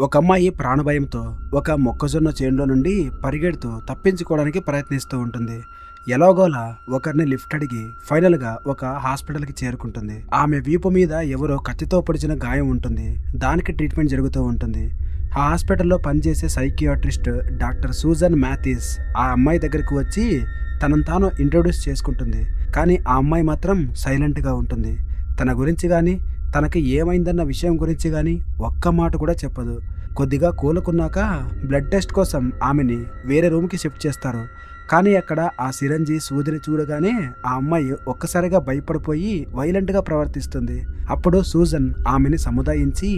ఒక అమ్మాయి ప్రాణభయంతో ఒక మొక్కజొన్న చేనులో నుండి పరిగెడుతూ తప్పించుకోవడానికి ప్రయత్నిస్తూ ఉంటుంది. ఎలాగోలా ఒకరిని లిఫ్ట్ అడిగి ఫైనల్గా ఒక హాస్పిటల్కి చేరుకుంటుంది. ఆమె వీపు మీద ఎవరో కత్తితో పొడిచిన గాయం ఉంటుంది. దానికి ట్రీట్మెంట్ జరుగుతూ ఉంటుంది. ఆ హాస్పిటల్లో పనిచేసే సైకియాట్రిస్ట్ డాక్టర్ సూజన్ మ్యాథిస్ ఆ అమ్మాయి దగ్గరికి వచ్చి తనను తాను ఇంట్రొడ్యూస్ చేసుకుంటుంది. కానీ ఆ అమ్మాయి మాత్రం సైలెంట్గా ఉంటుంది. తన గురించి కానీ తనకి ఏమైందన్న విషయం గురించి కానీ ఒక్క మాట కూడా చెప్పదు. కొద్దిగా కోలుకున్నాక బ్లడ్ టెస్ట్ కోసం ఆమెని వేరే రూమ్కి షిఫ్ట్ చేస్తారు. కానీ అక్కడ ఆ సిరంజి సూదిని చూడగానే ఆ అమ్మాయి ఒక్కసారిగా భయపడిపోయి వైలెంట్గా ప్రవర్తిస్తుంది. అప్పుడు సూజన్ ఆమెని సముదాయించి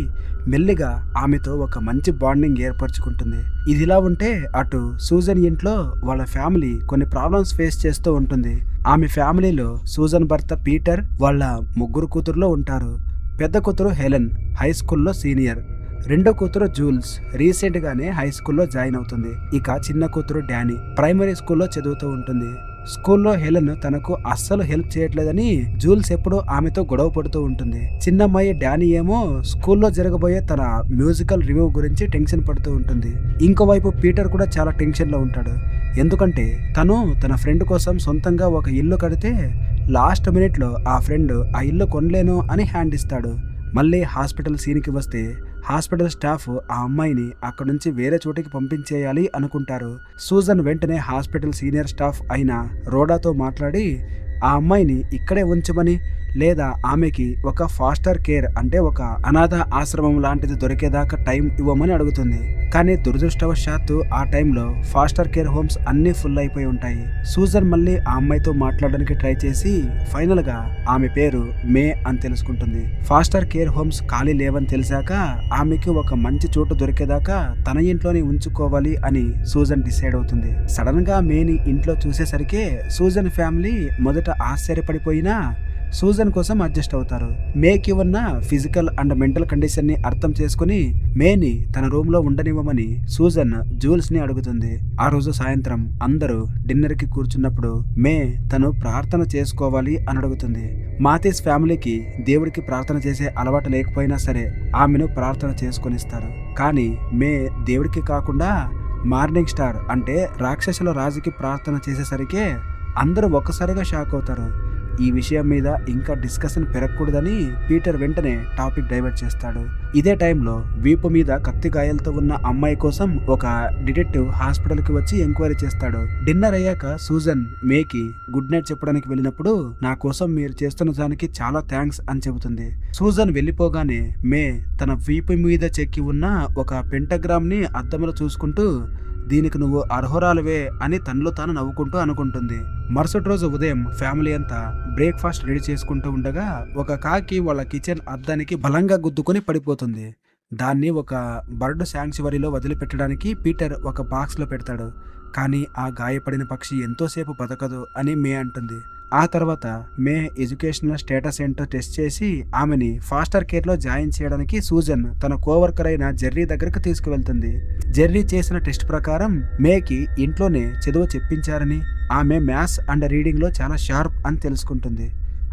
మెల్లిగా ఆమెతో ఒక మంచి బాండింగ్ ఏర్పరచుకుంటుంది. ఇదిలా ఉంటే అటు సూజన్ ఇంట్లో వాళ్ళ ఫ్యామిలీ కొన్ని ప్రాబ్లమ్స్ ఫేస్ చేస్తూ ఉంటుంది. ఆమె ఫ్యామిలీలో సూజన్ భర్త పీటర్ వాళ్ళ ముగ్గురు కూతుర్లో ఉంటారు. పెద్ద కూతురు హెలెన్ హై స్కూల్లో సీనియర్. రెండో కూతురు జూల్స్ రీసెంట్ గానే హై స్కూల్లో జాయిన్ అవుతుంది. ఇక చిన్న కూతురు డానీ ప్రైమరీ స్కూల్లో చదువుతూ ఉంటుంది. స్కూల్లో హెలెన్ తనకు అస్సలు హెల్ప్ చేయట్లేదని జూల్స్ ఎప్పుడూ ఆమెతో గొడవ పడుతూ ఉంటుంది. చిన్నమ్మాయి డానీ ఏమో స్కూల్లో జరగబోయే తన మ్యూజికల్ రివ్యూ గురించి టెన్షన్ పడుతూ ఉంటుంది. ఇంకోవైపు పీటర్ కూడా చాలా టెన్షన్ లో ఉంటాడు. ఎందుకంటే తను తన ఫ్రెండ్ కోసం సొంతంగా ఒక ఇల్లు కడితే లాస్ట్ మినిట్ లో ఆ ఫ్రెండ్ ఆ ఇల్లు కొనలేను అని హ్యాండ్ ఇస్తాడు. మళ్ళీ హాస్పిటల్ సీన్కి వస్తే హాస్పిటల్ స్టాఫ్ ఆ అమ్మాయిని అక్కడ నుంచి వేరే చోటికి పంపించేయాలి అనుకుంటారు. సూజన్ వెంటనే హాస్పిటల్ సీనియర్ స్టాఫ్ అయిన రోడాతో మాట్లాడి ఆ అమ్మాయిని ఇక్కడే ఉంచమని లేదా ఆమెకి ఒక ఫాస్టర్ కేర్ అంటే ఒక అనాథ ఆశ్రమం లాంటిది దొరికేదాకా టైం ఇవ్వమని అడుగుతుంది. కానీ దురదృష్టవశాత్తు ఆ టైంలో ఫాస్టర్ కేర్ హోమ్స్ అన్నీ ఫుల్ అయిపోయి ఉంటాయి. సూజన్ మళ్ళీ ఆ అమ్మాయితో మాట్లాడడానికి ట్రై చేసి ఫైనల్ గా ఆమె పేరు మే అని తెలుసుకుంటుంది. ఫాస్టర్ కేర్ హోమ్స్ ఖాళీ లేవని తెలిసాక ఆమెకి ఒక మంచి చోటు దొరికేదాకా తన ఇంట్లోనే ఉంచుకోవాలి అని సూజన్ డిసైడ్ అవుతుంది. సడన్ గా మేని ఇంట్లో చూసేసరికి సూజన్ ఫ్యామిలీ మొదట ఆశ్చర్యపడిపోయినా సూజన్ కోసం అడ్జస్ట్ అవుతారు. మేకి ఉన్న ఫిజికల్ అండ్ మెంటల్ కండిషన్ ని అర్థం చేసుకుని మేని తన రూమ్ లో ఉండనివ్వమని సూజన్ జూల్స్ ని అడుగుతుంది. ఆ రోజు సాయంత్రం అందరూ డిన్నర్ కి కూర్చున్నప్పుడు మే తను ప్రార్థన చేసుకోవాలి అని అడుగుతుంది. మాథిస్ ఫ్యామిలీకి దేవుడికి ప్రార్థన చేసే అలవాటు లేకపోయినా సరే ఆమెను ప్రార్థన చేసుకొనిస్తారు. కానీ మే దేవుడికి కాకుండా మార్నింగ్ స్టార్ అంటే రాక్షసుల రాజుకి ప్రార్థన చేసేసరికి అందరూ ఒక్కసారిగా షాక్ అవుతారు. ఈ విషయం మీద ఇంకా డిస్కషన్ పెరగకూడదని పీటర్ వెంటనే టాపిక్ డైవర్ట్ చేస్తాడు. ఇదే టైంలో వీపు మీద కత్తి గాయాలతో ఉన్న అమ్మాయి కోసం ఒక డిటెక్టివ్ హాస్పిటల్ కి వచ్చి ఎంక్వైరీ చేస్తాడు. డిన్నర్ అయ్యాక సూజన్ మేకి గుడ్ నైట్ చెప్పడానికి వెళ్ళినప్పుడు నా కోసం మీరు చేస్తున్న దానికి చాలా థ్యాంక్స్ అని చెబుతుంది. సూజన్ వెళ్ళిపోగానే మే తన వీపు మీద చెక్కి ఉన్న ఒక పెంటగ్రామ్ ని అద్దంలో చూసుకుంటూ దీనికి నువ్వు అర్హురాలువే అని తనలో తాను నవ్వుకుంటూ అనుకుంటుంది. మరుసటి రోజు ఉదయం ఫ్యామిలీ అంతా బ్రేక్ఫాస్ట్ రెడీ చేసుకుంటూ ఉండగా ఒక కాకి వాళ్ళ కిచెన్ అద్దానికి బలంగా గుద్దుకొని పడిపోతుంది. దాన్ని ఒక బర్డ్ శాంక్చువరీలో వదిలిపెట్టడానికి పీటర్ ఒక బాక్స్లో పెడతాడు. కానీ ఆ గాయపడిన పక్షి ఎంతోసేపు బతకదు అని మే అంటుంది. ఆ తర్వాత మే ఎడ్యుకేషనల్ స్టేటస్ ఏంటో టెస్ట్ చేసి ఆమెని ఫాస్టర్ కేర్లో జాయిన్ చేయడానికి సూజన్ తన కోవర్కర్ అయిన జెర్రీ దగ్గరకు తీసుకువెళ్తుంది. జెర్రీ చేసిన టెస్ట్ ప్రకారం మేకి ఇంట్లోనే చదువు చెప్పించారని ఆమె మ్యాథ్స్ అండ్ రీడింగ్లో చాలా షార్ప్ అని తెలుసుకుంటుంది.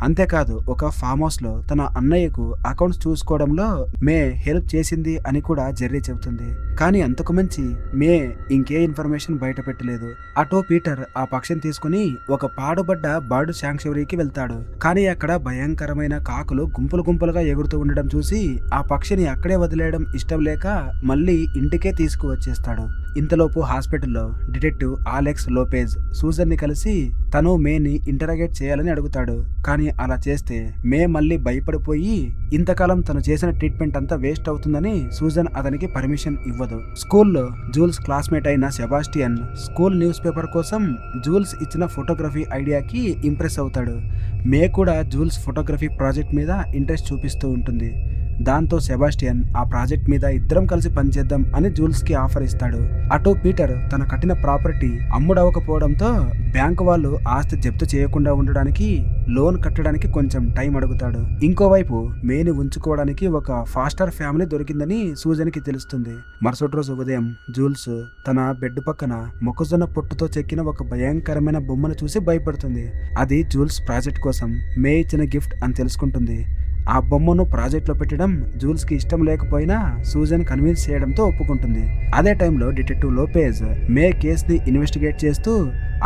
అంతేకాదు ఒక ఫామ్ హౌస్ లో తన అన్నయ్యకు అకౌంట్స్ చూసుకోవడంలో మే హెల్ప్ చేసింది అని కూడా జెర్రీ చెబుతుంది. కానీ అంతకు మించి మే ఇంకే ఇన్ఫర్మేషన్ బయట పెట్టలేదు. అటో పీటర్ ఆ పక్షిని తీసుకుని ఒక పాడుబడ్డ బర్డ్ శాంక్చువరీకి వెళ్తాడు. కానీ అక్కడ భయంకరమైన కాకులు గుంపులు గుంపులుగా ఎగురుతూ ఉండడం చూసి ఆ పక్షిని అక్కడే వదిలేయడం ఇష్టం లేక మళ్ళీ ఇంటికే తీసుకువచ్చేస్తాడు. ఇంతలోపు హాస్పిటల్లో డిటెక్టివ్ ఆలెక్స్ లోపెజ్ సూజన్ ని కలిసి తను మేని ఇంటరాగేట్ చేయాలని అడుగుతాడు. కానీ అలా చేస్తే మే మళ్ళీ భయపడిపోయి ఇంతకాలం తను చేసిన ట్రీట్మెంట్ అంతా వేస్ట్ అవుతుందని సూజన్ అతనికి పర్మిషన్ ఇవ్వదు. స్కూల్లో జూల్స్ క్లాస్మేట్ అయిన సెబాస్టియన్ స్కూల్ న్యూస్ పేపర్ కోసం జూల్స్ ఇచ్చిన ఫోటోగ్రఫీ ఐడియాకి ఇంప్రెస్ అవుతాడు. మే కూడా జూల్స్ ఫోటోగ్రఫీ ప్రాజెక్ట్ మీద ఇంట్రెస్ట్ చూపిస్తూ ఉంటుంది. దాంతో సెబాస్టియన్ ఆ ప్రాజెక్ట్ మీద ఇద్దరం కలిసి పనిచేద్దాం అని జూల్స్ కి ఆఫర్ ఇస్తాడు. అటు పీటర్ తన కట్టిన ప్రాపర్టీ అమ్ముడవకపోవడంతో బ్యాంకు వాళ్ళు ఆస్తి జప్తు చేయకుండా ఉండడానికి లోన్ కట్టడానికి కొంచెం టైం అడుగుతాడు. ఇంకోవైపు మేని ఉంచుకోవడానికి ఒక ఫాస్టర్ ఫ్యామిలీ దొరికిందని సూజన్ కి తెలుస్తుంది. మరుసటి రోజు ఉదయం జూల్స్ తన బెడ్ పక్కన మొక్కజొన్న పొట్టుతో చెక్కిన ఒక భయంకరమైన బొమ్మను చూసి భయపడుతుంది. అది జూల్స్ ప్రాజెక్ట్ కోసం మే ఇచ్చిన గిఫ్ట్ అని తెలుసుకుంటుంది. ఆ బొమ్మను ప్రాజెక్ట్లో పెట్టడం జూల్స్కి ఇష్టం లేకపోయినా సూజన్ కన్విన్స్ చేయడంతో ఒప్పుకుంటుంది. అదే టైంలో డిటెక్టివ్ లోపేజ్ మే కేసుని ఇన్వెస్టిగేట్ చేస్తూ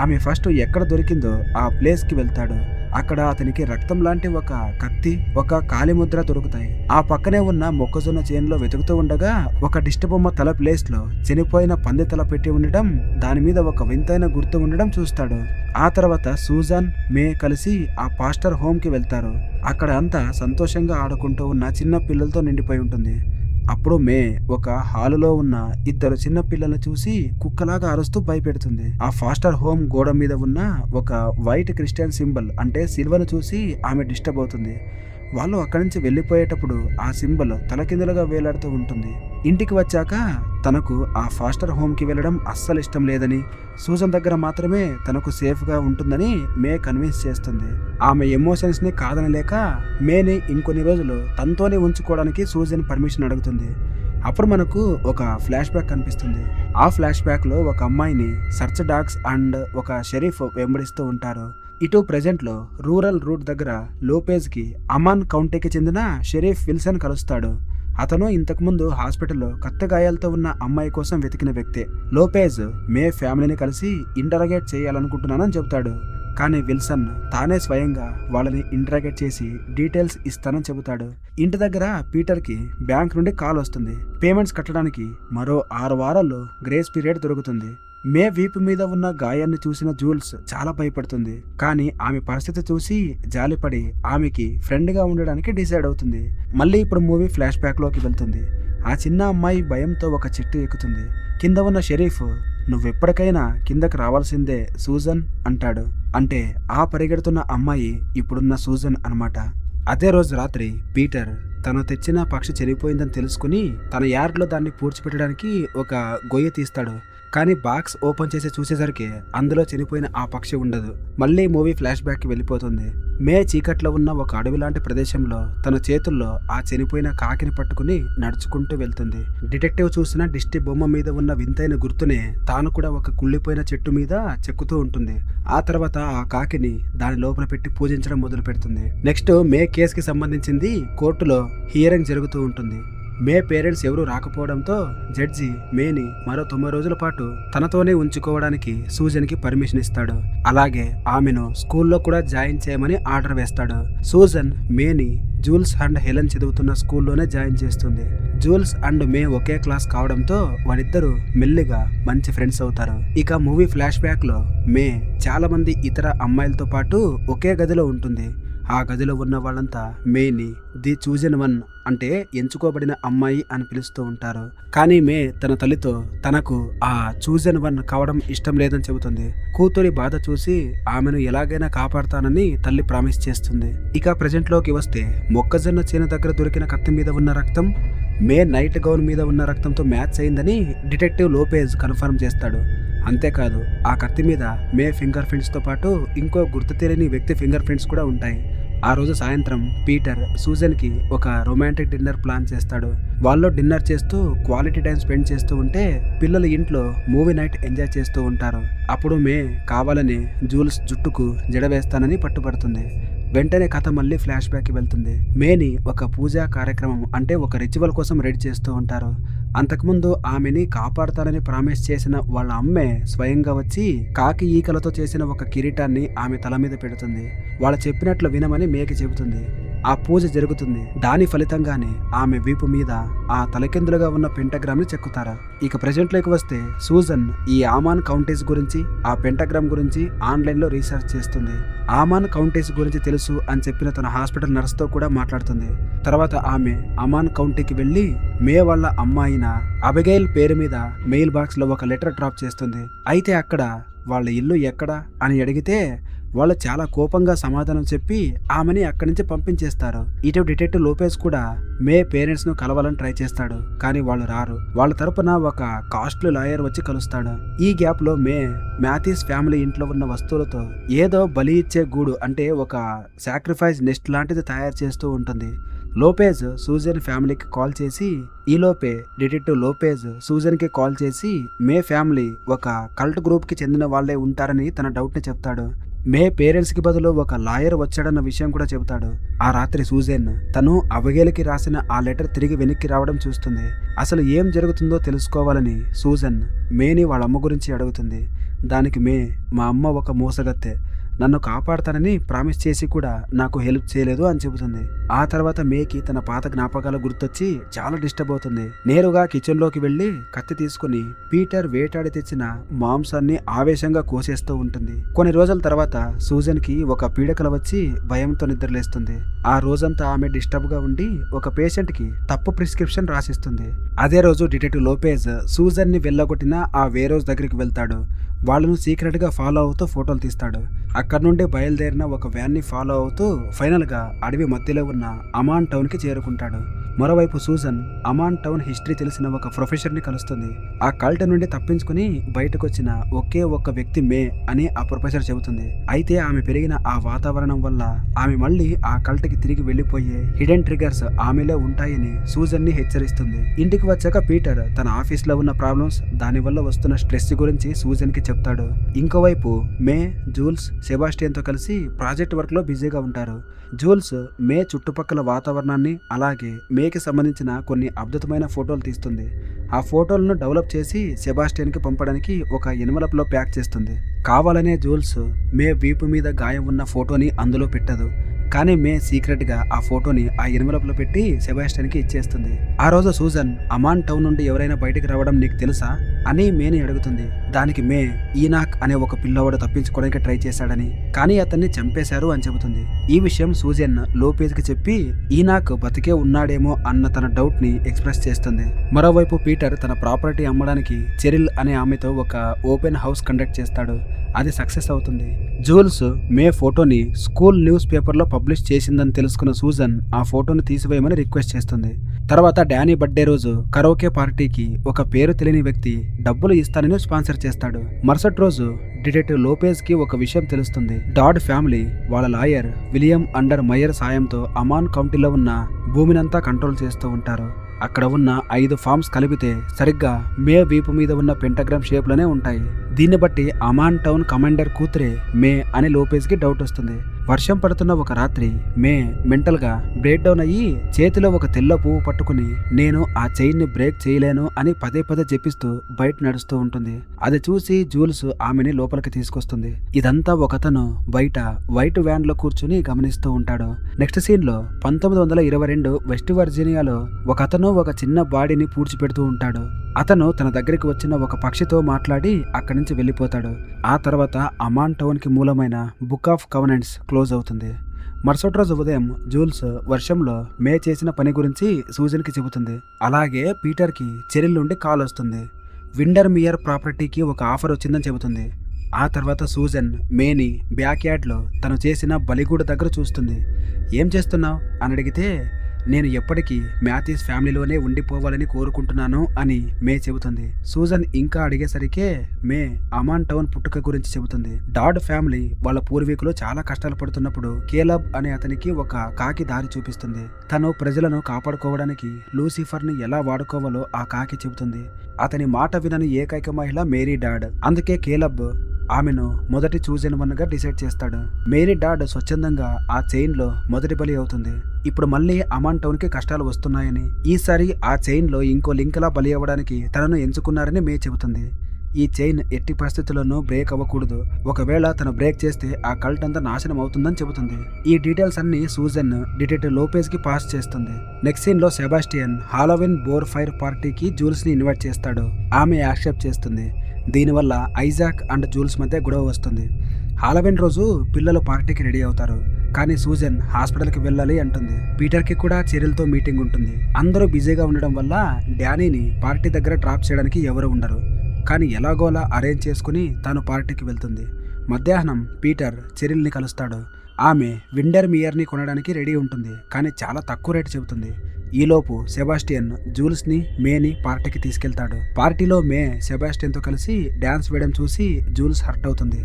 ఆమె ఫస్ట్ ఎక్కడ దొరికిందో ఆ ప్లేస్కి వెళ్తాడు. అక్కడ అతనికి రక్తం లాంటి ఒక కత్తి, ఒక కాలిముద్ర దొరుకుతాయి. ఆ పక్కనే ఉన్న మొక్కజొన్న చేనులో వెతుకుతూ ఉండగా ఒక దిష్టి బొమ్మ తల ప్లేస్ లో చనిపోయిన పంది తల పెట్టి ఉండడం, దాని మీద ఒక వింతైన గుర్తు ఉండడం చూస్తాడు. ఆ తర్వాత సూజన్, మే కలిసి ఆ పాస్టర్ హోమ్ కి వెళ్తారు. అక్కడ అంతా సంతోషంగా ఆడుకుంటూ ఉన్న చిన్న పిల్లలతో నిండిపోయి ఉంటుంది. అప్పుడు మే ఒక హాలులో ఉన్న ఇద్దరు చిన్న పిల్లల్ని చూసి కుక్కలాగా అరుస్తూ భయపెడుతుంది. ఆ ఫాస్టర్ హోమ్ గోడ మీద ఉన్న ఒక వైట్ క్రిస్టియన్ సింబల్ అంటే సిల్వను చూసి ఆమె డిస్టర్బ్ అవుతుంది. వాళ్ళు అక్కడి నుంచి వెళ్ళిపోయేటప్పుడు ఆ సింబల్ తలకిందులుగా వేలాడుతూ ఉంటుంది. ఇంటికి వచ్చాక తనకు ఆ ఫాస్టర్ హోమ్కి వెళ్ళడం అస్సలు ఇష్టం లేదని, సూజన్ దగ్గర మాత్రమే తనకు సేఫ్గా ఉంటుందని మే కన్విన్స్ చేస్తుంది. ఆమె ఎమోషన్స్ని కాదనలేక మేని ఇంకొన్ని రోజులు తనతోనే ఉంచుకోవడానికి సూజన్ పర్మిషన్ అడుగుతుంది. అప్పుడు మనకు ఒక ఫ్లాష్ బ్యాక్ కనిపిస్తుంది. ఆ ఫ్లాష్ బ్యాక్లో ఒక అమ్మాయిని సర్చ్ డాగ్స్ అండ్ ఒక షెరీఫ్ వెంబడిస్తూ ఉంటారు. ఇటు ప్రెజెంట్ లో రూరల్ రూట్ దగ్గర లోపేజ్ కి అమాన్ కౌంటీకి చెందిన షెరీఫ్ విల్సన్ కలుస్తాడు. అతను ఇంతకుముందు హాస్పిటల్లో కత్తి గాయాలతో ఉన్న అమ్మాయి కోసం వెతికిన వ్యక్తే. లోపేజ్ మే ఫ్యామిలీని కలిసి ఇంటరాగేట్ చేయాలనుకుంటున్నానని చెబుతాడు. కానీ విల్సన్ తానే స్వయంగా వాళ్ళని ఇంటరాగేట్ చేసి డీటెయిల్స్ ఇస్తానని చెబుతాడు. ఇంటి దగ్గర పీటర్కి బ్యాంక్ నుండి కాల్ వస్తుంది. పేమెంట్స్ కట్టడానికి మరో 6 వారాల్లో గ్రేస్ పీరియడ్ దొరుకుతుంది. మే వీపు మీద ఉన్న గాయాన్ని చూసిన జూల్స్ చాలా భయపడుతుంది. కానీ ఆమె పరిస్థితి చూసి జాలిపడి ఆమెకి ఫ్రెండ్గా ఉండడానికి డిసైడ్ అవుతుంది. మళ్ళీ ఇప్పుడు మూవీ ఫ్లాష్ బ్యాక్లోకి వెళ్తుంది. ఆ చిన్న అమ్మాయి భయంతో ఒక చెట్టు ఎక్కుతుంది. కింద ఉన్న షెరీఫ్, నువ్వెప్పటికైనా కిందకి రావాల్సిందే సూజన్ అంటాడు. అంటే ఆ పరిగెడుతున్న అమ్మాయి ఇప్పుడున్న సూజన్ అన్నమాట. అదే రోజు రాత్రి పీటర్ తను తెచ్చిన పక్షి చనిపోయిందని తెలుసుకుని తన యార్డ్లో దాన్ని పూడ్చిపెట్టడానికి ఒక గొయ్యి తీస్తాడు. కానీ బాక్స్ ఓపెన్ చేసి చూసేసరికి అందులో చనిపోయిన ఆ పక్షి ఉండదు. మళ్ళీ మూవీ ఫ్లాష్ బ్యాక్కి వెళ్ళిపోతుంది. మే చీకట్లో ఉన్న ఒక అడవి లాంటి ప్రదేశంలో తన చేతుల్లో ఆ చనిపోయిన కాకిని పట్టుకుని నడుచుకుంటూ వెళ్తుంది. డిటెక్టివ్ చూసిన దిష్టి బొమ్మ మీద ఉన్న వింతైన గుర్తునే తాను కూడా ఒక కుళ్ళిపోయిన చెట్టు మీద చెక్కుతూ ఉంటుంది. ఆ తర్వాత ఆ కాకిని దాని లోపల పెట్టి పూజించడం మొదలు పెడుతుంది. నెక్స్ట్ మే కేసుకి సంబంధించింది కోర్టులో హియరింగ్ జరుగుతూ ఉంటుంది. మే పేరెంట్స్ ఎవరూ రాకపోవడంతో జడ్జి మేని మరో 9 రోజుల పాటు తనతోనే ఉంచుకోవడానికి సూజన్కి పర్మిషన్ ఇస్తాడు. అలాగే ఆమెను స్కూల్లో కూడా జాయిన్ చేయమని ఆర్డర్ వేస్తాడు. సూజన్ మేని జూల్స్ అండ్ హెలెన్ చదువుతున్న స్కూల్లోనే జాయిన్ చేస్తుంది. Joules and May okay class కావడంతో వాళ్ళిద్దరూ మెల్లిగా మంచి ఫ్రెండ్స్ అవుతారు. ఇక మూవీ ఫ్లాష్ బ్యాక్ లో మే చాలా మంది ఇతర అమ్మాయిలతో పాటు ఒకే గదిలో ఉంటుంది. ఆ గదిలో ఉన్న వాళ్ళంతా మేని ది చూజన్ వన్ అంటే ఎంచుకోబడిన అమ్మాయి అని పిలుస్తూ ఉంటారు. కానీ మే తన తల్లితో తనకు ఆ చూజన్ వన్ కావడం ఇష్టం లేదని చెబుతుంది. కూతురి బాధ చూసి ఆమెను ఎలాగైనా కాపాడతానని తల్లి ప్రామిస్ చేస్తుంది. ఇక ప్రెజెంట్ లోకి వస్తే మొక్కజొన్న చేను దగ్గర దొరికిన కత్తి మీద ఉన్న రక్తం మే నైట్ గౌన్ మీద ఉన్న రక్తంతో మ్యాచ్ అయిందని డిటెక్టివ్ లోపేజ్ కన్ఫర్మ్ చేస్తాడు. అంతేకాదు ఆ కత్తి మీద మే ఫింగర్ ప్రింట్స్తో పాటు ఇంకో గుర్తు తెలియని వ్యక్తి ఫింగర్ ప్రింట్స్ కూడా ఉంటాయి. ఆ రోజు సాయంత్రం పీటర్ సూజన్కి ఒక రొమాంటిక్ డిన్నర్ ప్లాన్ చేస్తాడు. వాళ్ళు డిన్నర్ చేస్తూ క్వాలిటీ టైం స్పెండ్ చేస్తూ ఉంటే పిల్లలు ఇంట్లో మూవీ నైట్ ఎంజాయ్ చేస్తూ ఉంటారు. అప్పుడు మే కావాలని జూల్స్ జుట్టుకు జడ వేస్తానని పట్టుబడుతుంది. వెంటనే కథ మళ్ళీ ఫ్లాష్ బ్యాక్కి వెళ్తుంది. మేని ఒక పూజా కార్యక్రమం అంటే ఒక రిచువల్ కోసం రెడీ చేస్తూ ఉంటారు. అంతకుముందు ఆమెని కాపాడుతానని ప్రామిస్ చేసిన వాళ్ళ అమ్మే స్వయంగా వచ్చి కాకి ఈకలతో చేసిన ఒక కిరీటాన్ని ఆమె తల మీద పెడుతుంది. వాళ్ళు చెప్పినట్లు వినమని మేకి చెబుతుంది. ఆ పూజ జరుగుతుంది. దాని ఫలితంగానే ఆమె వీపు మీద ఆ తలకిందులుగా ఉన్న పెంటగ్రామ్ ని చెక్కుతారు. ఇక ప్రెజెంట్ లోకి వస్తే సూజన్ ఈ ఆమాన్ కౌంటీస్ గురించి ఆ పెంటగ్రామ్ గురించి ఆన్లైన్ లో రీసెర్చ్ చేస్తుంది. ఆమాన్ కౌంటీస్ గురించి తెలుసు అని చెప్పిన తన హాస్పిటల్ నర్స్ తో కూడా మాట్లాడుతుంది. తర్వాత ఆమె అమాన్ కౌంటీకి వెళ్లి మే వాళ్ళ అమ్మాయిన అబిగైల్ పేరు మీద మెయిల్ బాక్స్ లో ఒక లెటర్ డ్రాప్ చేస్తుంది. అయితే అక్కడ వాళ్ళ ఇల్లు ఎక్కడా అని అడిగితే వాళ్ళు చాలా కోపంగా సమాధానం చెప్పి ఆమెని అక్కడి నుంచి పంపించేస్తారు. ఇటు డిటెక్టివ్ లోపేజ్ కూడా మే పేరెంట్స్ ను కలవాలని ట్రై చేస్తాడు. కానీ వాళ్ళు రారు. వాళ్ళ తరపున ఒక కాస్ట్లీ లాయర్ వచ్చి కలుస్తాడు. ఈ గ్యాప్ లో మే మ్యాథ్యూస్ ఫ్యామిలీ ఇంట్లో ఉన్న వస్తువులతో ఏదో బలి ఇచ్చే గూడు అంటే ఒక సాక్రిఫైస్ నెస్ట్ లాంటిది తయారు చేస్తూ ఉంటుంది. లోపేజ్ సూజన్ ఫ్యామిలీకి కాల్ చేసి ఈలోపే డిటెక్టివ్ లోపేజ్ సూజన్ కి కాల్ చేసి మే ఫ్యామిలీ ఒక కల్ట్ గ్రూప్ కి చెందిన వాళ్లే ఉంటారని తన డౌట్ ని చెప్తాడు. మే పేరెంట్స్ కి బదులు ఒక లాయర్ వచ్చాడన్న విషయం కూడా చెబుతాడు. ఆ రాత్రి సూజన్ తను అబిగేల్కి రాసిన ఆ లెటర్ తిరిగి వెనక్కి రావడం చూస్తుంది. అసలు ఏం జరుగుతుందో తెలుసుకోవాలని సూజన్ మేని వాళ్ళ అమ్మ గురించి అడుగుతుంది. దానికి మే, మా అమ్మ ఒక మోసగత్తె, నన్ను కాపాడతానని ప్రామిస్ చేసి కూడా నాకు హెల్ప్ చేయలేదు అని చెబుతుంది. ఆ తర్వాత మేకి తన పాత జ్ఞాపకాలు గుర్తొచ్చి చాలా డిస్టర్బ్ అవుతుంది. నేరుగా కిచెన్ లోకి వెళ్లి కత్తి తీసుకుని పీటర్ వేటాడి తెచ్చిన మాంసాన్ని ఆవేశంగా కోసేస్తూ ఉంటుంది. కొన్ని రోజుల తర్వాత సూజన్ కి ఒక పీడకల వచ్చి భయంతో నిద్రలేస్తుంది. ఆ రోజంతా ఆమె డిస్టర్బ్ గా ఉండి ఒక పేషెంట్ కి తప్పు ప్రిస్క్రిప్షన్ రాసిస్తుంది. అదే రోజు డిటెక్టివ్ లోపేజ్ సూజన్ ని వెళ్ళగొట్టిన ఆ వేరోజ్ దగ్గరికి వెళ్తాడు. వాళ్ళను సీక్రెట్ గా ఫాలో అవుతూ ఫోటోలు తీస్తాడు. అక్కడి నుండి బయలుదేరిన ఒక వ్యాన్ ని ఫాలో అవుతూ ఫైనల్ గా అడవి మధ్యలో ఉన్న అమాన్ టౌన్ కి చేరుకుంటాడు. మరోవైపు సూజన్ అమాన్ టౌన్ హిస్టరీ తెలిసిన ఒక ప్రొఫెసర్ ని కలుస్తుంది. ఆ కల్ట్ నుండి తప్పించుకుని బయటకు వచ్చిన ఒకే ఒక్క వ్యక్తి మే అని ఆ ప్రొఫెసర్ చెబుతుంది. అయితే ఆమె పెరిగిన ఆ వాతావరణం వల్ల ఆమె మళ్ళీ ఆ కల్ట్ కి తిరిగి వెళ్లిపోయే హిడెన్ ట్రిగర్స్ ఆమెలో ఉంటాయని సూజన్ ని హెచ్చరిస్తుంది. ఇంటికి వచ్చాక పీటర్ తన ఆఫీస్ లో ఉన్న ప్రాబ్లమ్స్, దానివల్ల వస్తున్న స్ట్రెస్ గురించి సూజన్ కి చెప్తాడు. ఇంకోవైపు మే, జూల్స్, సెబాస్టియన్ తో కలిసి ప్రాజెక్ట్ వర్క్ లో బిజీగా ఉంటారు. జూల్స్ మే చుట్టుపక్కల వాతావరణాన్ని అలాగే మేకి సంబంధించిన కొన్ని అద్భుతమైన ఫోటోలు తీస్తుంది. ఆ ఫోటోలను డెవలప్ చేసి సెబాస్టియన్ కి పంపడానికి ఒక ఎన్వలప్ లో ప్యాక్ చేస్తుంది. కావాలనే జూల్స్ మే వీపు మీద గాయం ఉన్న ఫోటోని అందులో పెట్టదు. కానీ మే సీక్రెట్ గా ఆ ఫోటోని ఆ ఎన్వలప్ లో పెట్టి సెబాస్టియన్ కి ఇచ్చేస్తుంది. ఆ రోజు సూజన్ అమాన్ టౌన్ నుండి ఎవరైనా బయటికి రావడం నీకు తెలుసా అని మేని అడుగుతుంది. దానికి మే ఈనాక్ అనే ఒక పిల్లవాడు తప్పించుకోవడానికి ట్రై చేశాడని, కానీ అతన్ని చంపేశారు అని చెబుతుంది. ఈ విషయం సూజన్ లోపేజ్ కి చెప్పి ఈనాక్ బతికే ఉన్నాడేమో అన్న తన డౌట్ ని ఎక్స్ప్రెస్ చేస్తుంది. మరోవైపు పీటర్ తన ప్రాపర్టీ అమ్మడానికి చెరిల్ అనే ఆమెతో ఒక ఓపెన్ హౌస్ కండక్ట్ చేస్తాడు. అది సక్సెస్ అవుతుంది. జూల్స్ మే ఫోటోని స్కూల్ న్యూస్ పేపర్ లో పబ్లిష్ చేసిందని తెలుసుకున్న సూజన్ ఆ ఫోటోని తీసివేయమని రిక్వెస్ట్ చేస్తుంది. తర్వాత డానీ బర్త్డే రోజు కరోకే పార్టీకి ఒక పేరు తెలియని వ్యక్తి డబ్బులు ఇస్తానని స్పాన్సర్ చేస్తాడు. మరుసటి రోజు డిటెక్టివ్ లోపేజ్ కి ఒక విషయం తెలుస్తుంది. డాడ్ ఫ్యామిలీ వాళ్ళ లాయర్ విలియం అండర్ మయర్ సాయంతో అమాన్ కౌంటీలో ఉన్న భూమినంతా కంట్రోల్ చేస్తూ ఉంటారు. అక్కడ ఉన్న 5 ఫార్మ్స్ కలిపితే సరిగ్గా మే వీపు మీద ఉన్న పెంటగ్రామ్ షేప్ లోనే ఉంటాయి. దీన్ని బట్టి అమాన్ టౌన్ కమాండర్ కూతురే మే అని లోపేజ్ కి డౌట్ వస్తుంది. వర్షం పడుతున్న ఒక రాత్రి మే మెంటల్ గా బ్రేక్ డౌన్ అయ్యి చేతిలో ఒక తెల్ల పువ్వు పట్టుకుని నేను ఆ చైన్ ని బ్రేక్ చేయలేను అని పదే పదే చెప్పిస్తూ బయట నడుస్తూ ఉంటుంది. అది చూసి జూల్స్ ఆమెని లోపలికి తీసుకొస్తుంది. ఇదంతా ఒకతను బయట వైట్ వ్యాన్ లో కూర్చుని గమనిస్తూ ఉంటాడు. నెక్స్ట్ సీన్ లో 1922 వెస్ట్ వర్జీనియాలో ఒకతను ఒక చిన్న బాడీని పూడ్చిపెడుతూ ఉంటాడు. అతను తన దగ్గరికి వచ్చిన ఒక పక్షితో మాట్లాడి అక్కడి నుంచి వెళ్ళిపోతాడు. ఆ తర్వాత అమాన్ టౌన్ కి మూలమైన బుక్ ఆఫ్ కవెనెంట్స్ క్లోజ్ అవుతుంది. మరుసటి రోజు ఉదయం జూల్స్ వర్షంలో మే చేసిన పని గురించి సూజన్ కి చెబుతుంది. అలాగే పీటర్ కి చెరిల్ నుండి కాల్ వస్తుంది. విండర్ మియర్ ప్రాపర్టీకి ఒక ఆఫర్ వచ్చిందని చెబుతుంది. ఆ తర్వాత సూజన్ మేని బ్యాక్ యార్డ్ లో తను చేసిన బలిగూడ దగ్గర చూస్తుంది. ఏం చేస్తున్నావు అని అడిగితే నేను ఎప్పటికీ మ్యాథ్యూస్ ఫ్యామిలీలోనే ఉండిపోవాలని కోరుకుంటున్నాను అని మే చెబుతుంది. సూజన్ ఇంకా అడిగేసరికే మే అమాన్ టౌన్ పుట్టుక గురించి చెబుతుంది. డాడ్ ఫ్యామిలీ వాళ్ళ పూర్వీకులు చాలా కష్టాలు పడుతున్నప్పుడు కేలబ్ అనే అతనికి ఒక కాకి దారి చూపిస్తుంది. తను ప్రజలను కాపాడుకోవడానికి లూసిఫర్ ని ఎలా వాడుకోవాలో ఆ కాకి చెబుతుంది. అతని మాట వినని ఏకైక మహిళ మేరీ డాడ్. అందుకే కేలబ్ ఆమెను మొదటి చూజన్ వన్ గా డిసైడ్ చేస్తాడు. మేరీ డాడ్ స్వచ్ఛందంగా ఆ చైన్ లో మొదటి బలి అవుతుంది. ఇప్పుడు మళ్ళీ అమాన్ టౌన్ కి కష్టాలు వస్తున్నాయని, ఈసారి ఆ చైన్ లో ఇంకో లింక్ లా బలి అవ్వడానికి తనను ఎంచుకున్నారని మే చెబుతుంది. ఈ చైన్ ఎట్టి పరిస్థితుల్లోనూ బ్రేక్ అవ్వకూడదు. ఒకవేళ తను బ్రేక్ చేస్తే ఆ కల్ట్ అంతా నాశనం అవుతుందని చెబుతుంది. ఈ డీటెయిల్స్ అన్ని సూజన్ డిటెక్టివ్ లోపేజ్ కి పాస్ చేస్తుంది. నెక్స్ట్ సీన్ లో సెబాస్టియన్ హాలోవిన్ బోర్ ఫైర్ పార్టీకి జూల్స్ ని ఇన్వైట్ చేస్తాడు. ఆమె యాక్సెప్ట్ చేస్తుంది. దీనివల్ల ఐజాక్ అండ్ జూల్స్ మధ్య గొడవ వస్తుంది. హాలోవిన్ రోజు పిల్లలు పార్టీకి రెడీ అవుతారు. కానీ సూజన్ హాస్పిటల్కి వెళ్ళాలి అంటుంది. పీటర్కి కూడా చెరిల్తో మీటింగ్ ఉంటుంది. అందరూ బిజీగా ఉండడం వల్ల డానీని పార్టీ దగ్గర డ్రాప్ చేయడానికి ఎవరు ఉండరు. కానీ ఎలాగోలా అరేంజ్ చేసుకుని తాను పార్టీకి వెళ్తుంది. మధ్యాహ్నం పీటర్ చెరిల్ని కలుస్తాడు. ఆమె విండర్ మియర్ని కొనడానికి రెడీ ఉంటుంది, కానీ చాలా తక్కువ రేటు చెబుతుంది. ఈలోపు సెబాస్టియన్ జూల్స్ ని మేని పార్టీకి తీసుకెళ్తాడు. పార్టీలో మే సెబాస్టియన్ తో కలిసి డాన్స్ వేయడం చూసి జూల్స్ హర్ట్ అవుతుంది.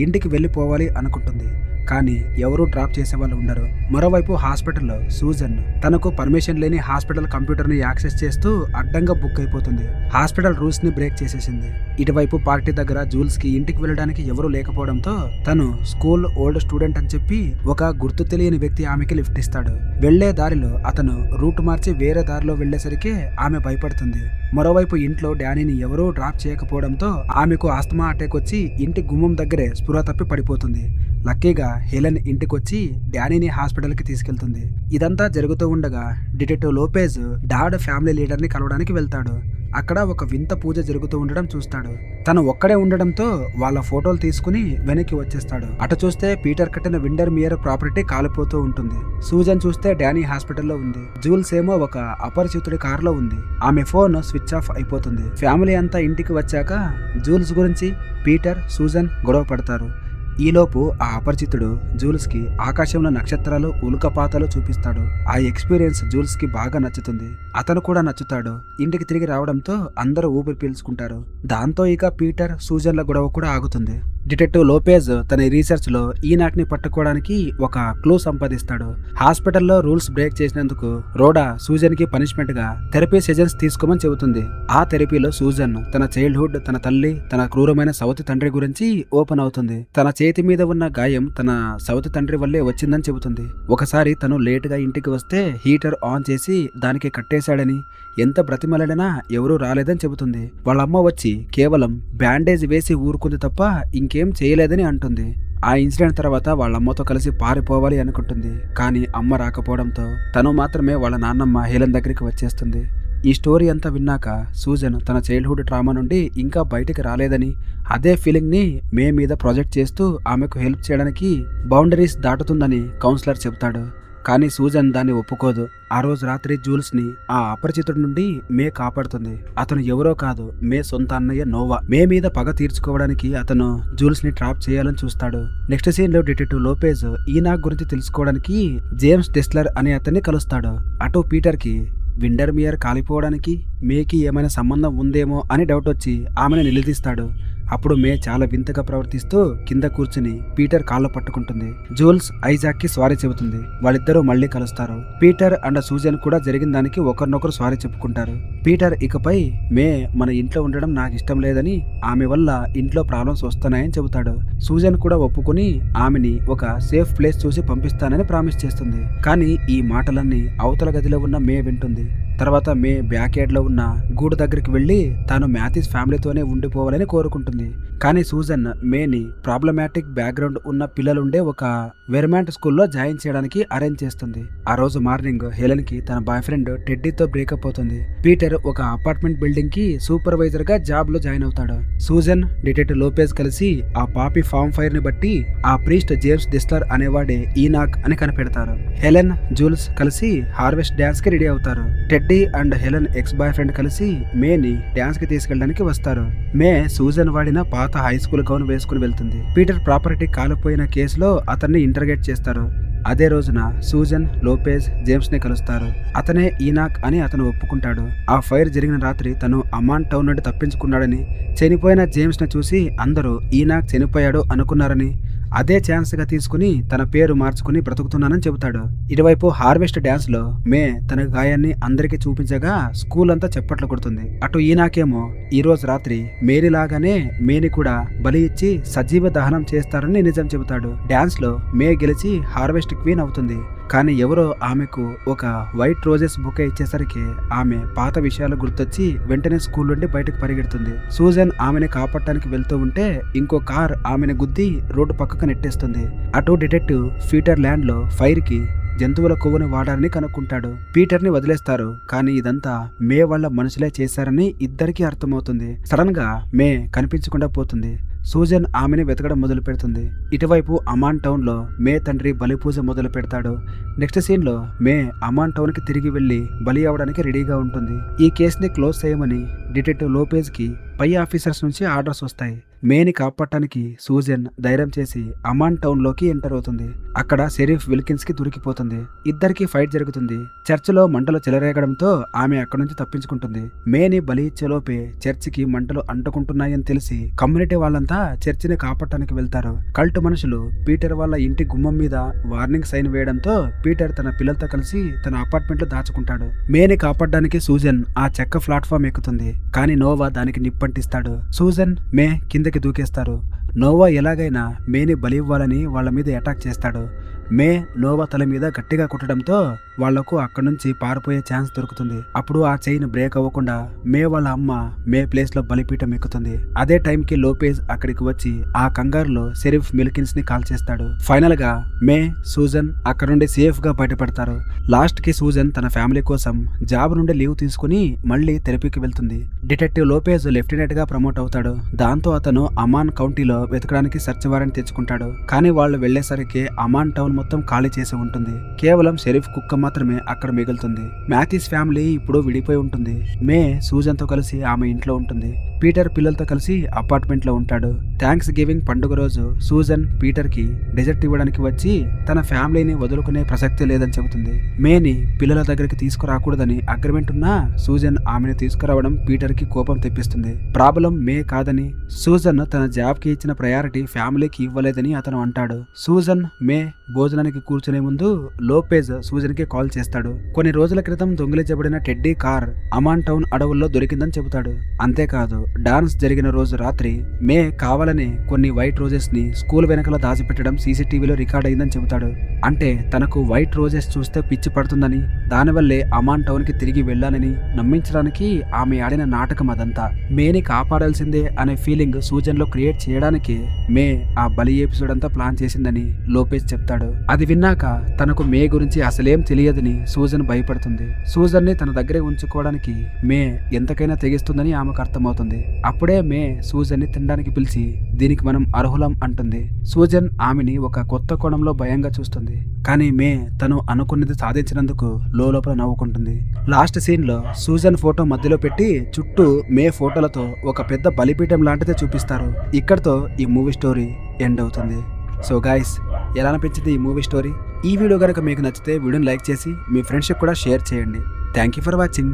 ఇంటికి వెళ్ళిపోవాలి అనుకుంటుంది. కానీ ఎవరూ డ్రాప్ చేసే వాళ్ళు ఉండరు. మరోవైపు హాస్పిటల్లో సూజన్ తనకు పర్మిషన్ లేని హాస్పిటల్ కంప్యూటర్ ని యాక్సెస్ చేస్తూ అడ్డంగా బుక్ అయిపోతుంది. హాస్పిటల్ రూల్స్ ని బ్రేక్ చేసేసింది. ఇటువైపు పార్టీ దగ్గర జూల్స్ కి ఇంటికి వెళ్ళడానికి ఎవరూ లేకపోవడంతో తను స్కూల్ ఓల్డ్ స్టూడెంట్ అని చెప్పి ఒక గుర్తు తెలియని వ్యక్తి ఆమెకి లిఫ్ట్ ఇస్తాడు. వెళ్లే దారిలో అతను రూట్ మార్చి వేరే దారిలో వెళ్లేసరికి ఆమె భయపడుతుంది. మరోవైపు ఇంట్లో డానీని ఎవరూ డ్రాప్ చేయకపోవడంతో ఆమెకు ఆస్తమా అటాక్ వచ్చి ఇంటి గుమ్మం దగ్గరే స్పృహ తప్పి పడిపోతుంది. లక్కీగా హెలెన్ ఇంటికొచ్చి డానీని హాస్పిటల్ కి తీసుకెళ్తుంది. ఇదంతా జరుగుతూ ఉండగా detective Lopez dad family leader ని కలవడానికి వెళ్తాడు. అక్కడ ఒక వింత పూజ జరుగుతూ ఉండడం చూస్తాడు. తను ఒక్కడే ఉండడంతో వాళ్ళ ఫోటోలు తీసుకుని వెనక్కి వచ్చేస్తాడు. అటు చూస్తే పీటర్ కట్టిన విండర్ మియర్ ప్రాపర్టీ కాలిపోతూ ఉంటుంది. సూజన్ చూస్తే డానీ హాస్పిటల్లో ఉంది. జూల్స్ ఏమో ఒక అపరిచితుడి కారులో ఉంది. ఆమె ఫోన్ స్విచ్ ఆఫ్ అయిపోతుంది. ఫ్యామిలీ అంతా ఇంటికి వచ్చాక జూల్స్ గురించి పీటర్, సూజన్ గొడవ పడతారు. ఈలోపు ఆ అపరిచితుడు జూల్స్ కి ఆకాశంలో నక్షత్రాలు, ఉల్కపాతాలు చూపిస్తాడు. ఆ ఎక్స్పీరియన్స్ జూల్స్ కి బాగా నచ్చుతుంది. అతను కూడా నచ్చుతాడు. ఇంటికి తిరిగి రావడంతో అందరూ ఊపిరి పీల్చుకుంటారు. దాంతో ఇక పీటర్, సూజన్ల గొడవ కూడా ఆగుతుంది. డిటెక్టివ్ లోపేజ్ తన రీసెర్చ్ లో ఈనాక్ ని పట్టుకోవడానికి ఒక క్లూ సంపాదిస్తాడు. హాస్పిటల్లో రూల్స్ బ్రేక్ చేసినందుకు రోడా సూజన్ కి పనిష్మెంట్ గా థెరపీ సెషన్స్ తీసుకోమని చెబుతుంది. ఆ థెరపీలో సూజన్ తన చైల్డ్హుడ్, తన తల్లి, తన క్రూరమైన సవతి తండ్రి గురించి ఓపెన్ అవుతుంది. తన చేతి మీద ఉన్న గాయం తన సవతి తండ్రి వల్లే వచ్చిందని చెబుతుంది. ఒకసారి తను లేట్ గా ఇంటికి వస్తే హీటర్ ఆన్ చేసి దానికి కట్టేశాడని, ఎంత బ్రతిమలాడినా ఎవరూ రాలేదని చెబుతుంది. వాళ్ళమ్మ వచ్చి కేవలం బ్యాండేజ్ వేసి ఊరుకుంది తప్ప ఇంకేం చేయలేదని అంటుంది. ఆ ఇన్సిడెంట్ తర్వాత వాళ్ళమ్మతో కలిసి పారిపోవాలి అనుకుంటుంది. కానీ అమ్మ రాకపోవడంతో తను మాత్రమే వాళ్ళ నాన్నమ్మ హెలెన్ దగ్గరికి వచ్చేస్తుంది. ఈ స్టోరీ అంతా విన్నాక సూజన్ తన చైల్డ్హుడ్ ట్రామా నుండి ఇంకా బయటికి రాలేదని, అదే ఫీలింగ్ ని మే మీద ప్రాజెక్ట్ చేస్తూ ఆమెకు హెల్ప్ చేయడానికి బౌండరీస్ దాటుతుందని కౌన్సిలర్ చెబుతాడు. కానీ సూజన్ దాన్ని ఒప్పుకోదు. ఆ రోజు రాత్రి జూల్స్ ని ఆ అపరిచితుడి నుండి మే కాపాడుతుంది. అతను ఎవరో కాదు, మే సొంత అన్నయ్య నోవా. మే మీద పగ తీర్చుకోవడానికి అతను జూల్స్ ని ట్రాప్ చేయాలని చూస్తాడు. నెక్స్ట్ సీన్ లో డిటెక్టివ్ లోపేజ్ ఈనాక్ గురించి తెలుసుకోవడానికి జేమ్స్ డెస్లర్ అనే అతన్ని కలుస్తాడు. అటు పీటర్ కి విండర్ మియర్ కాలిపోవడానికి మేకి ఏమైనా సంబంధం ఉందేమో అని డౌట్ వచ్చి ఆమెను నిలదీస్తాడు. అప్పుడు మే చాలా వింతగా ప్రవర్తిస్తూ కింద కూర్చుని పీటర్ కాళ్ళు పట్టుకుంటుంది. జూల్స్ ఐజాక్ కి సారీ చెబుతుంది. వాళ్ళిద్దరూ మళ్ళీ కలుస్తారు. పీటర్ అండ్ సూజన్ కూడా జరిగిన దానికి ఒకరినొకరు సారీ చెప్పుకుంటారు. పీటర్ ఇకపై మే మన ఇంట్లో ఉండడం నాకు ఇష్టం లేదని, ఆమె వల్ల ఇంట్లో ప్రాబ్లమ్స్ వస్తున్నాయని చెబుతాడు. సూజన్ కూడా ఒప్పుకుని ఆమెని ఒక సేఫ్ ప్లేస్ చూసి పంపిస్తానని ప్రామిస్ చేస్తుంది. కానీ ఈ మాటలన్నీ అవతల గదిలో ఉన్న మే వింటుంది. తర్వాత మే బ్యాక్ యార్డ్ లో ఉన్న గూడు దగ్గరికి వెళ్లి తాను మ్యాథిస్ ఫ్యామిలీతోనే ఉండిపోవాలని కోరుకుంటుంది. కానీ సూజన్ మేని ప్రాబ్లమాటిక్ బ్యాక్గ్రౌండ్ ఉన్న పిల్లలుండే ఒక వెర్మాంట్ స్కూల్లో జాయిన్ చేయడానికి అరేంజ్ చేస్తుంది. ఆ రోజు మార్నింగ్ హెలెన్ కి తన బాయ్ ఫ్రెండ్ టెడ్డీతో బ్రేకప్ అవుతుంది. పీటర్ ఒక అపార్ట్మెంట్ బిల్డింగ్ కి సూపర్వైజర్ గా జాబ్ లో జాయిన్ అవుతాడు. సూజన్, డిటెక్టివ్ లోపేజ్ కలిసి ఆ పాపి ఫామ్ ఫైర్ ని బట్టి ఆ ప్రీస్ట్ జేమ్స్ డెస్లర్ అనేవాడే ఈనాక్ అని కనిపెడతారు. హెలెన్, జూల్స్ కలిసి హార్వెస్ట్ డాన్స్ కి రెడీ అవుతారు. Teddy and Helen X boy friend కలిసి మేని డాన్స్ కి తీసుకెళ్ళడానికి వస్తారు. మే సూజన్ వాడిన పాత హై స్కూల్ గౌన్ వేసుకుని వెళ్తుంది. పీటర్ ప్రాపర్టీ కాలిపోయిన కేసులో అతన్ని ఇంటర్గేట్ చేస్తారు. అదే రోజున సూజన్, లోపేజ్ జేమ్స్ ని కలుస్తారు. అతనే ఈనాక్ అని అతను ఒప్పుకుంటాడు. ఆ ఫైర్ జరిగిన రాత్రి తను అమాన్ టౌన్ నుండి తప్పించుకున్నాడని, చనిపోయిన జేమ్స్ ని చూసి అందరూ ఈనాక్ చనిపోయాడు అనుకున్నారని, అదే ఛాన్స్ గా తీసుకుని తన పేరు మార్చుకుని బ్రతుకుతున్నానని చెబుతాడు. ఇటువైపు హార్వెస్ట్ డాన్స్ లో మే తన గాయాన్ని అందరికీ చూపించగా స్కూల్ అంతా చప్పట్లు కొడుతుంది. అటు ఈనాకేమో ఈ రోజు రాత్రి మేరీ లాగానే మేని కూడా బలి ఇచ్చి సజీవ దహనం చేస్తారని నిజం చెబుతాడు. డాన్స్ లో మే గెలిచి హార్వెస్ట్ క్వీన్ అవుతుంది. కానీ ఎవరో ఆమెకు ఒక వైట్ రోజెస్ బుకే ఇచ్చేసరికి ఆమె పాత విషయాలు గుర్తొచ్చి వెంటనే స్కూల్ నుండి బయటకు పరిగెడుతుంది. సూజన్ ఆమెని కాపాడటానికి వెళ్తూ ఉంటే ఇంకో కార్ ఆమెను గుద్ది రోడ్డు పక్కకు నెట్టేస్తుంది. అటు డిటెక్టివ్ పీటర్ ల్యాండ్ లో ఫైర్ కి జంతువుల కొవ్వుని వాడారని కనుక్కుంటాడు. పీటర్ ని వదిలేస్తారు. కానీ ఇదంతా మే వాళ్ళ మనుషులే చేశారని ఇద్దరికీ అర్థమవుతుంది. సడన్ గా మే కనిపించకుండా పోతుంది. సూజన్ ఆమెని వెతకడం మొదలు పెడుతుంది. ఇటువైపు అమాన్ టౌన్ లో మే తండ్రి బలి పూజ మొదలు పెడతాడు. నెక్స్ట్ సీన్ లో మే అమాన్ టౌన్ కి తిరిగి వెళ్లి బలి అవడానికి రెడీగా ఉంటుంది. ఈ కేసుని క్లోజ్ చేయమని డిటెక్టివ్ లోపేజ్ కి పై ఆఫీసర్స్ నుంచి ఆర్డర్స్ వస్తాయి. మేని కాపాడటానికి సూజన్ ధైర్యం చేసి అమాన్ టౌన్ లోకి ఎంటర్ అవుతుంది. అక్కడ షెరీఫ్ విల్కిన్స్ కి దొరికిపోతుంది. ఇద్దరికి ఫైట్ జరుగుతుంది. చర్చిలో మంటలు చెలరేగడంతో ఆమె అక్కడ నుంచి తప్పించుకుంటుంది. మేని బలి ఇచ్చేలోపే చర్చికి మంటలు అంటుకుంటున్నాయని తెలిసి కమ్యూనిటీ వాళ్ళంతా చర్చిని కాపాడటానికి వెళ్తారు. కల్ట్ మనుషులు పీటర్ వాళ్ళ ఇంటి గుమ్మం మీద వార్నింగ్ సైన్ వేయడంతో పీటర్ తన పిల్లలతో కలిసి తన అపార్ట్మెంట్ లో దాచుకుంటాడు. మేని కాపాడడానికి సూజన్ ఆ చెక్క ప్లాట్ఫామ్ ఎక్కుతుంది. కానీ నోవా దానికి నిప్పంటిస్తాడు. సూజన్ మే కిందకి దూకేస్తారు. నోవా ఎలాగైనా మేని బలి ఇవ్వాలని వాళ్ళ మీద అటాక్ చేస్తాడు. మే నోవా తల మీద గట్టిగా కుట్టడంతో వాళ్లకు అక్కడి నుంచి పారిపోయే ఛాన్స్ దొరుకుతుంది. అప్పుడు ఆ చైన్ బ్రేక్ అవ్వకుండా మే వాళ్ళ అమ్మ మే ప్లేస్ లో బలిపీఠం ఎక్కుతుంది. అదే టైంకి లోపేజ్ అక్కడికి వచ్చి ఆ కంగారులో షెరీఫ్ మిల్కిన్స్ ని కాల్ చేస్తాడు. ఫైనల్ గా మే సూజన్ అక్కడ నుండి సేఫ్ గా బయటపడతారు. లాస్ట్ కి సూజన్ తన ఫ్యామిలీ కోసం జాబ్ నుండి లీవ్ తీసుకుని మళ్ళీ థెరపీకి వెళ్తుంది. డిటెక్టివ్ లోపేజ్ లెఫ్టినెంట్ గా ప్రమోట్ అవుతాడు. దాంతో అతను అమాన్ కౌంటీలో వెతకడానికి సెర్చ్ వారెంట్ తెచ్చుకుంటాడు. కానీ వాళ్ళు వెళ్లేసరికి అమాన్ టౌన్ మొత్తం ఖాళీ చేసి ఉంటుంది. కేవలం షెరీఫ్ కుక్క మాత్రమే అక్కడ మిగులుతుంది. మ్యాథ్యూస్ ఫ్యామిలీ ఇప్పుడు విడిపోయి ఉంటుంది. మే సూజన్ తో కలిసి ఆమె ఇంట్లో ఉంటుంది. పీటర్ పిల్లలతో కలిసి అపార్ట్మెంట్ లో ఉంటాడు. థ్యాంక్స్ గివింగ్ పండుగ రోజు సూజన్ పీటర్ కి డెజర్ట్ ఇవ్వడానికి వచ్చి తన ఫ్యామిలీని వదులుకునే ప్రసక్తి లేదని చెబుతుంది. మేని పిల్లల దగ్గరికి తీసుకురాకూడదని అగ్రిమెంట్ ఉన్నా సూజన్ ఆమెను తీసుకురావడం పీటర్ కి కోపం తెప్పిస్తుంది. ప్రాబ్లం మే కాదని, సూజన్ తన జాబ్ కి ఇచ్చిన ప్రయారిటీ ఫ్యామిలీకి ఇవ్వలేదని అతను అంటాడు. సూజన్ మే భోజనానికి కూర్చునే ముందు లోపేజ్ సూజన్ కి కాల్ చేస్తాడు. కొన్ని రోజుల క్రితం దొంగిలించబడిన టెడ్డీ కార్ అమాన్ టౌన్ అడవుల్లో దొరికిందని చెబుతాడు. అంతేకాదు డాన్స్ జరిగిన రోజు రాత్రి మే కావాలని కొన్ని వైట్ రోజెస్ ని స్కూల్ వెనకలో దాచిపెట్టడం సీసీటీవీలో రికార్డ్ అయిందని చెబుతాడు. అంటే తనకు వైట్ రోజెస్ చూస్తే పిచ్చి పడుతుందని, దానివల్లే అమాన్ టౌన్ కి తిరిగి వెళ్లాలని నమ్మించడానికి ఆమె ఆడిన నాటకం అదంతా. మేని కాపాడాల్సిందే అనే ఫీలింగ్ సూజన్ లో క్రియేట్ చేయడానికి మే ఆ బలి ఎపిసోడ్ అంతా ప్లాన్ చేసిందని లోపేజ్ చెప్తాడు. అది విన్నాక తనకు మే గురించి అసలేం తెలియదని సూజన్ భయపడుతుంది. సూజన్ ని తన దగ్గరే ఉంచుకోవడానికి మే ఎంతకైనా తెగిస్తుందని ఆమెకు అర్థమవుతుంది. అప్పుడే మే సూజన్ ని తినడానికి పిలిచి దీనికి మనం అర్హులం అంటుంది. సూజన్ ఆమెని ఒక కొత్త కోణంలో భయంగా చూస్తుంది. కానీ మే తను అనుకున్నది సాధించినందుకు లోపల నవ్వుకుంటుంది. లాస్ట్ సీన్ లో సూజన్ ఫోటో మధ్యలో పెట్టి చుట్టూ మే ఫోటోలతో ఒక పెద్ద బలిపీఠం లాంటిదే చూపిస్తారు. ఇక్కడతో ఈ మూవీ స్టోరీ ఎండ్ అవుతుంది. సో గైస్, ఎలా అనిపించింది ఈ మూవీ స్టోరీ? ఈ వీడియో కనుక మీకు నచ్చితే వీడియోని లైక్ చేసి మీ ఫ్రెండ్షిప్ కూడా షేర్ చేయండి. Thank you for watching.